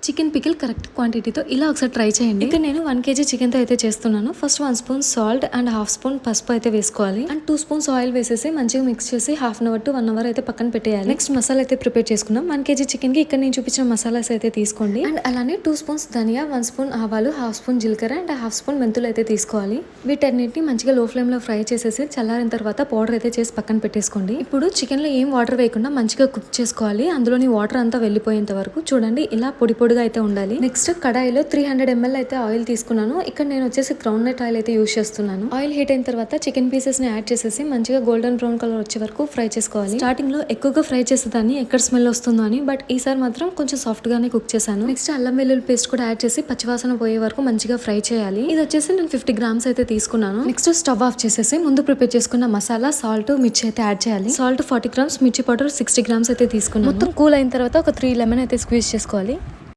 Chicken pickle correct క్వాంటిటీతో ఇలా ఒకసారి try చేయండి. ఇక్కడ నేను 1 kg చికెన్ తో అయితే చేస్తున్నాను. First 1 spoon salt and half spoon పసుపు అయితే వేసుకోవాలి. అండ్ 2 స్పూన్స్ ఆయిల్ వేసేసి మంచిగా మిక్స్ చేసి half an hour to 1 hour అయితే పక్కన పెట్టేయాలి. నెక్స్ట్ మసాలా అయితే ప్రిపేర్ చేసుకుందాం. 1 kg చికెన్ కి ఇక్కడ నేను చూపించిన మసాలాస్ అయితే తీసుకోండి. అండ్ అలానే 2 స్పూన్స్ ధనియా, 1 స్పూన్ ఆవాలు, హాఫ్ స్పూన్ జీలకర్ర అండ్ హాఫ్ స్పూన్ మెంతులు అయితే తీసుకోవాలి. వీటన్నిటిని మంచిగా లో ఫ్లేమ్ లో ఫ్రై చేసేసి చల్లారిన తర్వాత పౌడర్ అయితే చేసి పక్కన పెట్టేసుకోండి. ఇప్పుడు చికెన్ లో ఏం వాటర్ వేయకుండా మంచిగా కుక్ చేసుకోవాలి. అందులోని వాటర్ అంతా వెళ్ళిపోయేంత వరకు చూడండి ఇలా పొడి పొడిగా అయితే ఉండాలి. నెక్స్ట్ కడాయిలో 300 ml అయితే ఆయిల్ తీసుకున్నాను. ఇక్కడ నేను వచ్చేసి గ్రౌండ్ నట్ ఆయిల్ అయితే యూజ్ చేస్తున్నాను. ఆయిల్ హీట్ అయిన తర్వాత చికెన్ పీసెస్ ని యాడ్ చేసేసి మంచిగా గోల్డెన్ బ్రౌన్ కలర్ వచ్చే వరకు ఫ్రై చేసుకోవాలి. స్టార్టింగ్ లో ఎక్కువగా ఫ్రై చేసేదాన్ని ఎక్కడ స్మెల్ వస్తుందో అని, బట్ ఈసారి మాత్రం కొంచెం సాఫ్ట్ గానే కుక్ చేశాను. నెక్స్ట్ అల్లం వెల్లుల్లి పేస్ట్ కూడా యాడ్ చేసి పచ్చివాసన పోయే వరకు మంచిగా ఫ్రై చేయాలి. ఇది వచ్చేసి నేను 50 grams అయితే తీసుకున్నాను. నెక్స్ట్ స్టవ్ ఆఫ్ చేసేసి ముందు ప్రిపేర్ చేసుకున్న మసాలా, సాల్ట్, మిర్చి అయితే యాడ్ చేయాలి. సాల్ట్ 40 grams, మిర్చి పౌడర్ 60 grams అయితే తీసుకున్నాను. మొత్తం కూల్ అయిన తర్వాత ఒక 3 లెమన్ అయితే స్క్వీజ్ చేసుకోవాలి.